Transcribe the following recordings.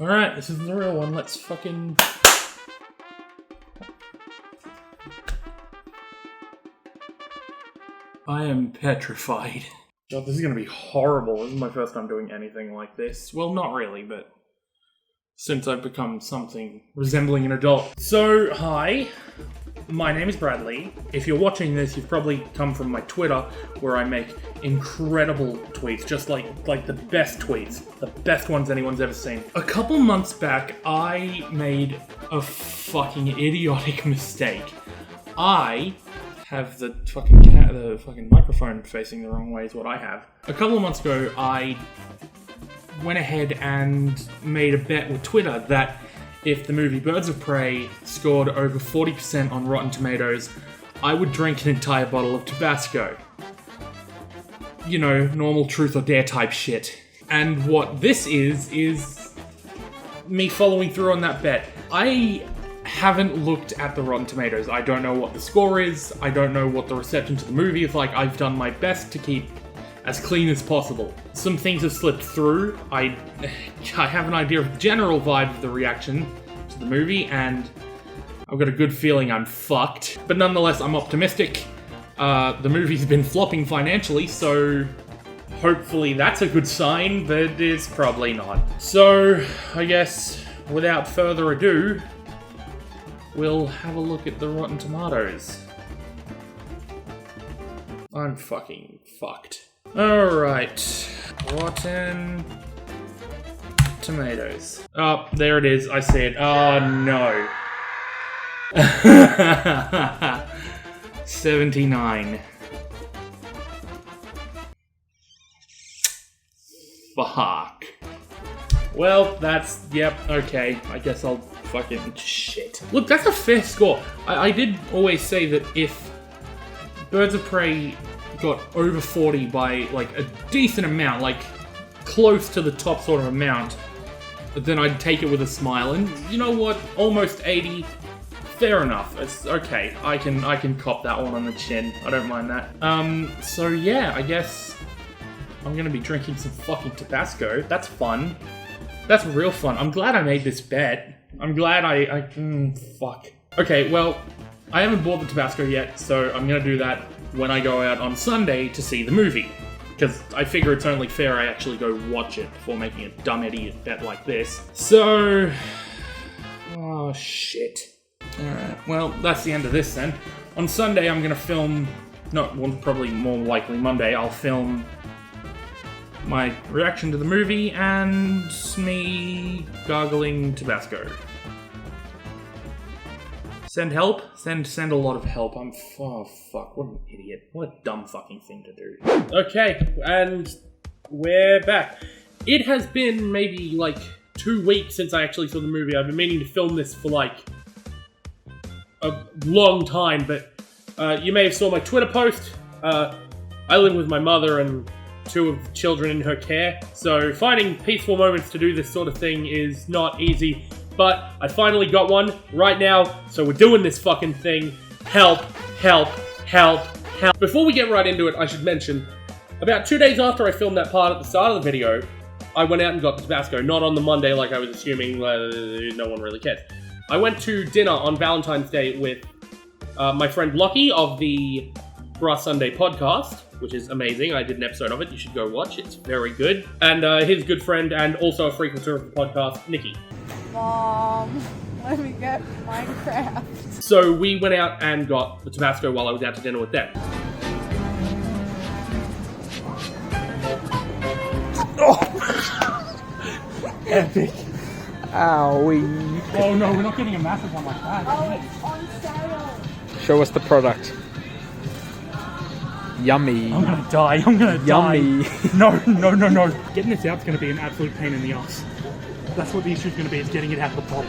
Alright, this is the real one. Let's fucking... I am petrified. God, this is gonna be horrible. This is my first time doing anything like this. Well, not really, but... since I've become something resembling an adult. So, hi. My name is Bradley. If you're watching this, you've probably come from my Twitter, where I make incredible tweets, just like the best tweets, the best ones anyone's ever seen. A couple months back, I made a fucking idiotic mistake. I have the fucking microphone facing the wrong way is what I have. A couple of months ago, I went ahead and made a bet with Twitter that if the movie Birds of Prey scored over 40% on Rotten Tomatoes, I would drink an entire bottle of Tabasco. You know, normal truth or dare type shit. And what this is me following through on that bet. I haven't looked at the Rotten Tomatoes. I don't know what the score is. I don't know what the reception to the movie is like. I've done my best to keep as clean as possible. Some things have slipped through. I have an idea of the general vibe of the reaction to the movie, and I've got a good feeling I'm fucked. But nonetheless, I'm optimistic. The movie's been flopping financially, so hopefully that's a good sign, but it's probably not. So, I guess, without further ado, we'll have a look at the Rotten Tomatoes. I'm fucking fucked. Alright, Rotten Tomatoes. Oh, there it is, I see it. Oh no. 79. Fuck. Well, that's, yep, okay. I guess I'll fucking shit. Look, that's a fair score. I did always say that if Birds of Prey got over 40 by like a decent amount, like close to the top sort of amount, then I'd take it with a smile. And you know what? Almost 80. Fair enough. It's okay. I can cop that one on the chin. I don't mind that. So yeah, I guess I'm gonna be drinking some fucking Tabasco. That's fun. That's real fun. I'm glad I made this bet. I'm glad fuck. Okay, well, I haven't bought the Tabasco yet, so I'm gonna do that when I go out on Sunday to see the movie. Because I figure it's only fair I actually go watch it before making a dumb idiot bet like this. So... oh, shit. Alright, well, that's the end of this then. On Sunday, I'm gonna film... probably more likely Monday, I'll film my reaction to the movie and me gargling Tabasco. Send help? Send a lot of help. Oh fuck, what an idiot. What a dumb fucking thing to do. Okay, and we're back. It has been maybe like 2 weeks since I actually saw the movie. I've been meaning to film this for like a long time, but you may have saw my Twitter post. I live with my mother and 2 of the children in her care, so finding peaceful moments to do this sort of thing is not easy. But I finally got one right now, so we're doing this fucking thing. Help, help, help, help. Before we get right into it, I should mention, about 2 days after I filmed that part at the start of the video, I went out and got the Tabasco, not on the Monday like I was assuming, no one really cares. I went to dinner on Valentine's Day with my friend Lockie of the Brass Sunday podcast, which is amazing. I did an episode of it. You should go watch. It's very good. And his good friend and also a frequenter of the podcast, Nikki. Mom, let me get Minecraft. So we went out and got the Tabasco while I was out to dinner with them. Oh! Epic. Owie. Oh no, we're not getting a massive one like that. Oh, it's on sale. Show us the product. Yummy. I'm gonna die. Yummy. No. Getting this out is gonna be an absolute pain in the ass. That's what the issue's gonna be, is getting it out of the bottle.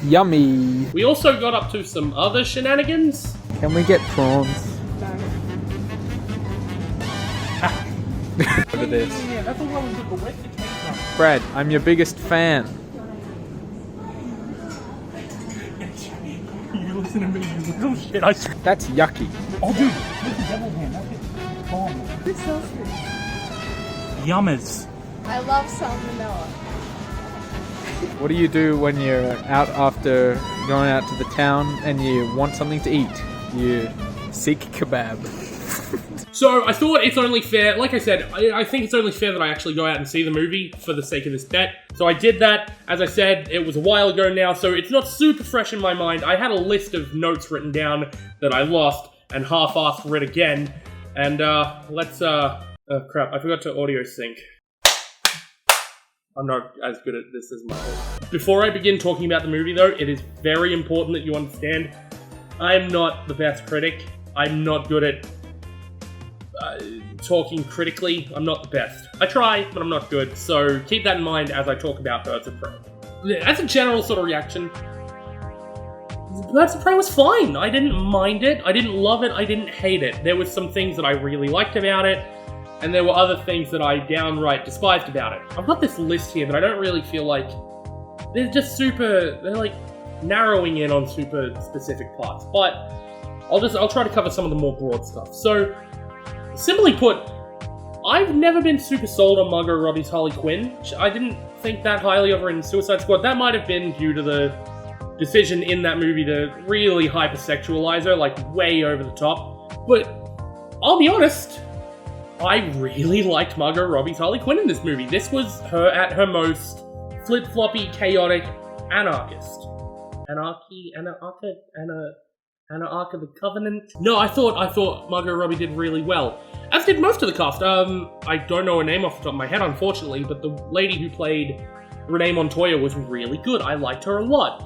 Yummy. We also got up to some other shenanigans. Can we get prawns? What it is. Yeah, that's all well and good, but where's the cake from? Brad, I'm your biggest fan. You listen to me, you little shit. That's yucky. Oh, dude, where's the devil hand? That shit's bomb. It's so sweet. Yummers. I love salmonella. What do you do when you're out after going out to the town and you want something to eat? You seek kebab. So I thought it's only fair, like I said, I think it's only fair that I actually go out and see the movie for the sake of this bet. So I did that. As I said, it was a while ago now, so it's not super fresh in my mind. I had a list of notes written down that I lost and half-assed read again. And let's, oh crap, I forgot to audio sync. I'm not as good at this as Michael. Before I begin talking about the movie though, it is very important that you understand I'm not the best critic. I'm not good at talking critically. I'm not the best. I try, but I'm not good. So keep that in mind as I talk about Birds of Prey. As a general sort of reaction, Birds of Prey was fine. I didn't mind it. I didn't love it. I didn't hate it. There were some things that I really liked about it, and there were other things that I downright despised about it. I've got this list here, but I don't really feel like they're like narrowing in on super specific parts. But I'll try to cover some of the more broad stuff. So, simply put, I've never been super sold on Margot Robbie's Harley Quinn. I didn't think that highly of her in Suicide Squad. That might have been due to the decision in that movie to really hypersexualize her, like way over the top. But I'll be honest, I really liked Margot Robbie's Harley Quinn in this movie. This was her at her most flip-floppy, chaotic anarchist. Anarch of the Covenant. No, I thought Margot Robbie did really well. As did most of the cast. I don't know her name off the top of my head, unfortunately, but the lady who played Renee Montoya was really good. I liked her a lot.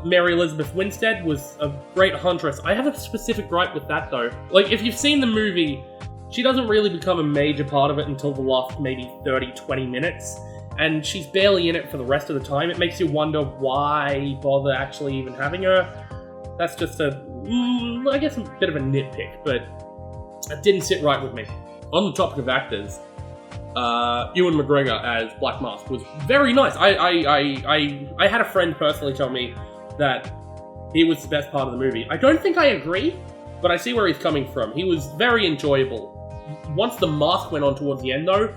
Mary Elizabeth Winstead was a great huntress. I have a specific gripe with that, though. Like, if you've seen the movie, she doesn't really become a major part of it until the last maybe 30-20 minutes, and she's barely in it for the rest of the time. It makes you wonder why bother actually even having her. That's just I guess a bit of a nitpick, but it didn't sit right with me. On the topic of actors, Ewan McGregor as Black Mask was very nice. I had a friend personally tell me that he was the best part of the movie. I don't think I agree, but I see where he's coming from. He was very enjoyable. Once the mask went on towards the end, though,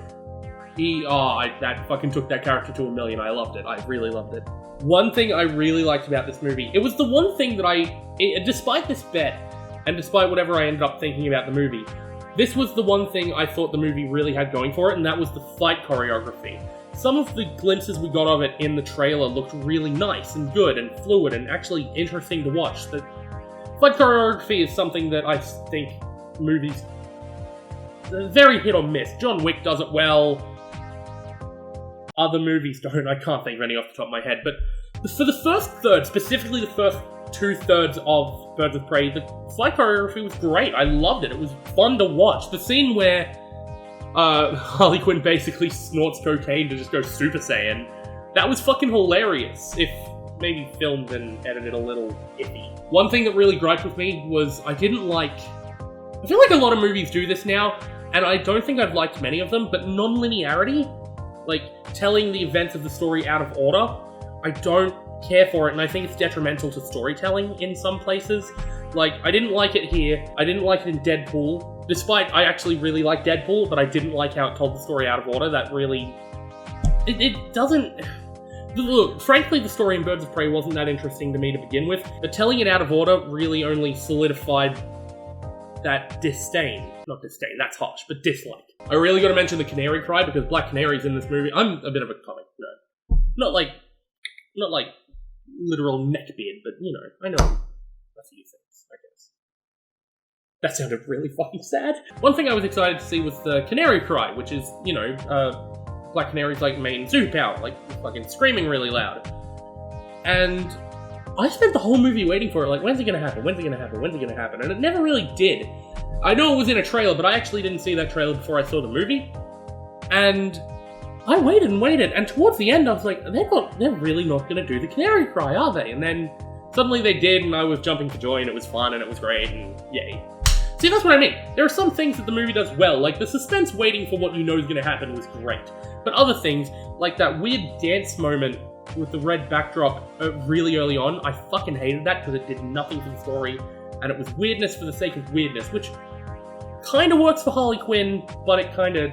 that fucking took that character to a million. I loved it. I really loved it. One thing I really liked about this movie, it was the one thing that despite this bet, and despite whatever I ended up thinking about the movie, this was the one thing I thought the movie really had going for it, and that was the fight choreography. Some of the glimpses we got of it in the trailer looked really nice and good and fluid and actually interesting to watch. The fight choreography is something that I think movies very hit or miss. John Wick does it well. Other movies don't. I can't think of any off the top of my head. But for the first third, specifically the first 2/3 of Birds of Prey, the fight choreography was great. I loved it. It was fun to watch. The scene where Harley Quinn basically snorts cocaine to just go Super Saiyan, that was fucking hilarious. If maybe filmed and edited a little iffy. One thing that really griped with me was I feel like a lot of movies do this now, and I don't think I've liked many of them, but non-linearity, like telling the events of the story out of order, I don't care for it, and I think it's detrimental to storytelling in some places. Like, I didn't like it here, I didn't like it in Deadpool, despite I actually really like Deadpool, but I didn't like how it told the story out of order. That really... It doesn't... Look, frankly, the story in Birds of Prey wasn't that interesting to me to begin with, but telling it out of order really only solidified that disdain. Not disdain, that's harsh, but dislike. I really gotta mention the Canary Cry, because Black Canary's in this movie. I'm a bit of a comic nerd. Not like literal neckbeard, but, you know, I know a few things, I guess. That sounded really fucking sad. One thing I was excited to see was the Canary Cry, which is, you know, Black Canary's, like, main superpower, like, fucking screaming really loud. And I spent the whole movie waiting for it, like, when's it gonna happen, when's it gonna happen, when's it gonna happen? And it never really did. I know it was in a trailer, but I actually didn't see that trailer before I saw the movie. And I waited and waited, and towards the end I was like, they're really not gonna do the Canary Cry, are they? And then suddenly they did, and I was jumping for joy, and it was fun, and it was great, and yay. See, that's what I mean. There are some things that the movie does well, like the suspense waiting for what you know is gonna happen was great. But other things, like that weird dance moment with the red backdrop really early on, I fucking hated that because it did nothing for the story, and it was weirdness for the sake of weirdness, which kind of works for Harley Quinn, but it kind of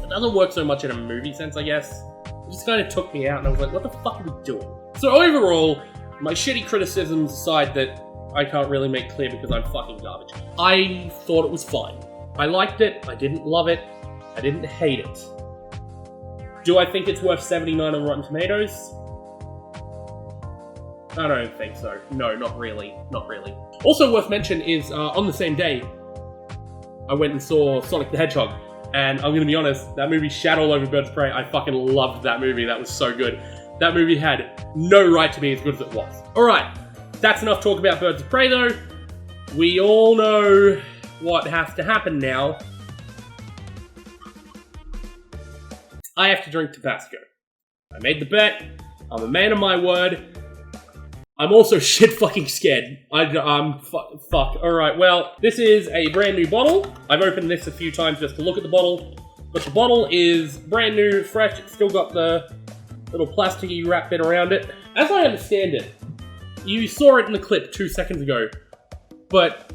doesn't work so much in a movie sense, I guess. It just kind of took me out, and I was like, what the fuck are we doing? So overall, my shitty criticisms aside that I can't really make clear because I'm fucking garbage. I thought it was fine. I liked it, I didn't love it, I didn't hate it. Do I think it's worth 79 on Rotten Tomatoes? I don't think so. No, not really. Not really. Also worth mention is, on the same day, I went and saw Sonic the Hedgehog. And I'm gonna be honest, that movie shat all over Birds of Prey. I fucking loved that movie. That was so good. That movie had no right to be as good as it was. Alright, that's enough talk about Birds of Prey though. We all know what has to happen now. I have to drink Tabasco. I made the bet. I'm a man of my word. I'm also shit fucking scared. Fuck. Alright, well, this is a brand new bottle. I've opened this a few times just to look at the bottle. But the bottle is brand new, fresh. It's still got the little plasticky wrap bit around it. As I understand it, you saw it in the clip 2 seconds ago. But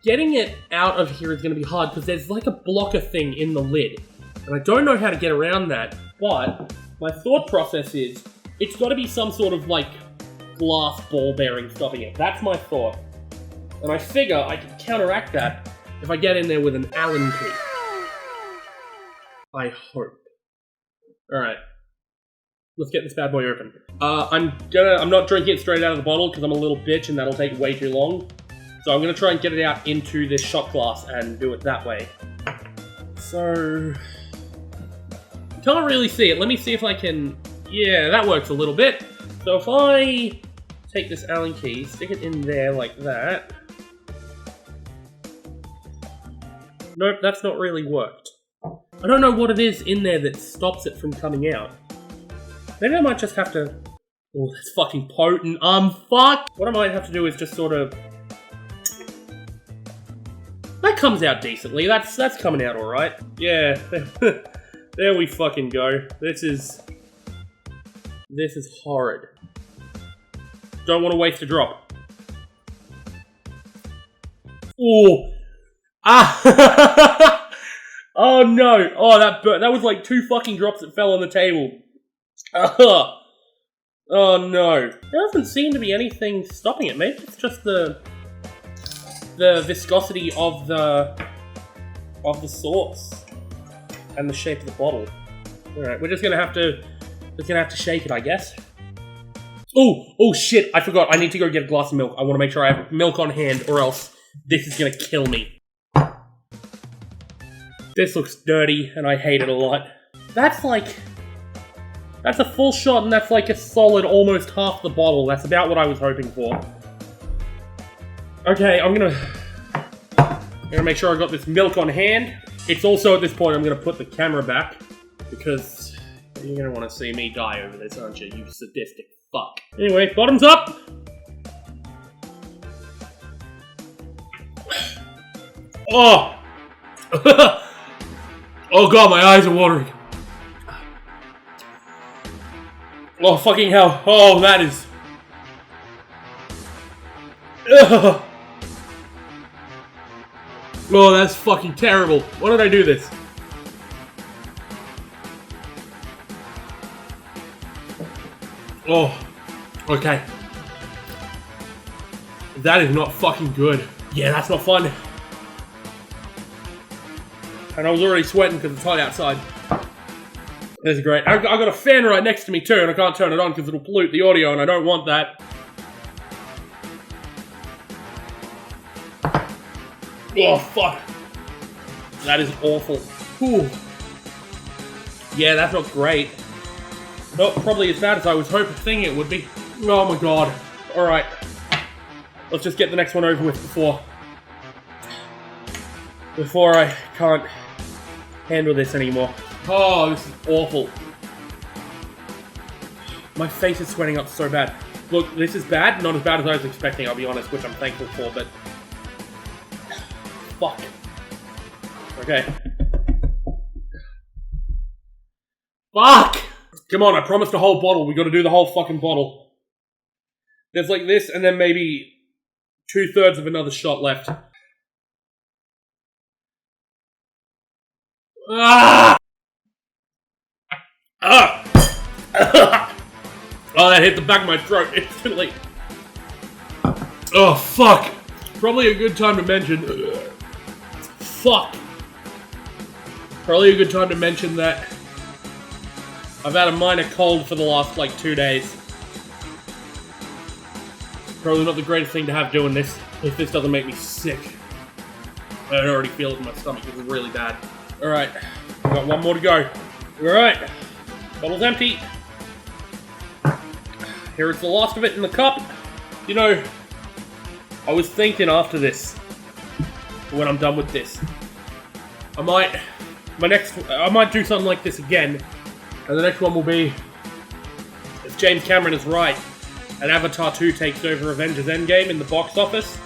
getting it out of here is going to be hard because there's like a blocker thing in the lid. And I don't know how to get around that. But my thought process is, it's got to be some sort of like glass ball bearing stopping it. That's my thought. And I figure I can counteract that if I get in there with an Allen key. I hope. Alright. Let's get this bad boy open. I'm not drinking it straight out of the bottle because I'm a little bitch and that'll take way too long. So I'm gonna try and get it out into this shot glass and do it that way. So, you can't really see it. Let me see if I can, yeah, that works a little bit. So if I take this Allen key, stick it in there like that. Nope, that's not really worked. I don't know what it is in there that stops it from coming out. Maybe I might just have to... Oh, that's fucking potent. Fuck! What I might have to do is just sort of... That comes out decently. That's coming out alright. Yeah. There we fucking go. This is horrid. Don't want to waste a drop. Oh! Ah! Oh no! Oh, that was like 2 fucking drops that fell on the table. Oh no. There doesn't seem to be anything stopping it. Maybe it's just the viscosity of the sauce and the shape of the bottle. Alright, we're just gonna have to shake it, I guess. Oh shit, I forgot. I need to go get a glass of milk. I want to make sure I have milk on hand or else this is gonna kill me. This looks dirty and I hate it a lot. That's a full shot and that's like a solid almost half the bottle. That's about what I was hoping for. Okay, I'm gonna make sure I got this milk on hand. It's also at this point I'm gonna put the camera back because you're gonna want to see me die over this, aren't you? You sadistic fuck. Anyway, bottoms up! Oh! Oh god, my eyes are watering. Oh, fucking hell. Oh, that is... Ugh. Oh, that's fucking terrible. Why did I do this? Oh, okay. That is not fucking good. Yeah, that's not fun. And I was already sweating because it's hot outside. This is great. I've got a fan right next to me too, and I can't turn it on because it'll pollute the audio, and I don't want that. Oh, fuck. That is awful. Whew. Yeah, that's not great. Not probably as bad as I was hoping it would be. Oh my god. Alright. Let's just get the next one over with before I can't handle this anymore. Oh, this is awful. My face is sweating up so bad. Look, this is bad. Not as bad as I was expecting, I'll be honest, which I'm thankful for, but... Fuck. Okay. Fuck! Come on, I promised a whole bottle. We gotta do the whole fucking bottle. There's like this, and then maybe 2/3 of another shot left. Ah! Ah! Oh, that hit the back of my throat instantly. Oh, fuck. Probably a good time to mention... Fuck. Probably a good time to mention that I've had a minor cold for the last, like, 2 days. Probably not the greatest thing to have doing this, if this doesn't make me sick. I already feel it in my stomach, it's really bad. Alright, we've got one more to go. Alright, bottle's empty. Here is the last of it in the cup. You know, I was thinking after this, when I'm done with this, I might do something like this again, and the next one will be, if James Cameron is right, and Avatar 2 takes over Avengers Endgame in the box office,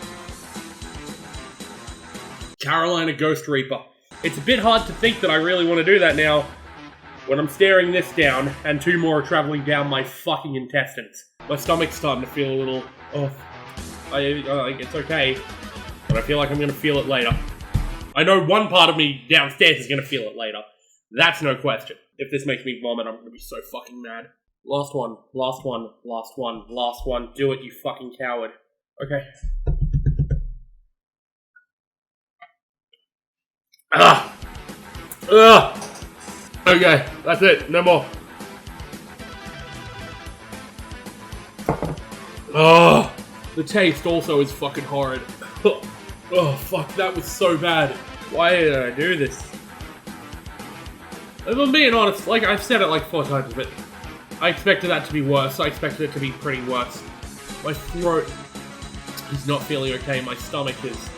Carolina Ghost Reaper. It's a bit hard to think that I really want to do that now, when I'm staring this down, and 2 more are traveling down my fucking intestines. My stomach's starting to feel a little, it's okay, but I feel like I'm gonna feel it later. I know one part of me downstairs is gonna feel it later. That's no question. If this makes me vomit, I'm gonna be so fucking mad. Last one, last one, last one, last one. Do it, you fucking coward. Okay. Ah! Ugh! Okay, that's it. No more. Oh, the taste also is fucking horrid. Oh, fuck, that was so bad. Why did I do this? If I'm being honest, like, I've said it like 4 times, but I expected that to be worse. I expected it to be pretty worse. My throat is not feeling okay. My stomach is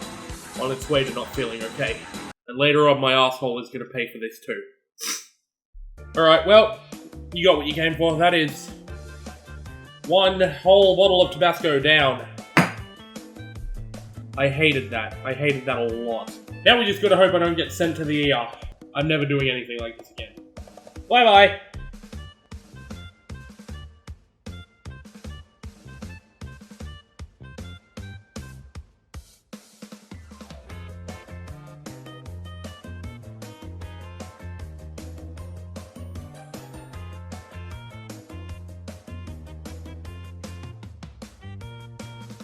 on its way to not feeling okay. And later on, my asshole is gonna pay for this too. Alright, well, you got what you came for. That is 1 whole bottle of Tabasco down. I hated that. I hated that a lot. Now we just gotta hope I don't get sent to the ER. I'm never doing anything like this again. Bye-bye!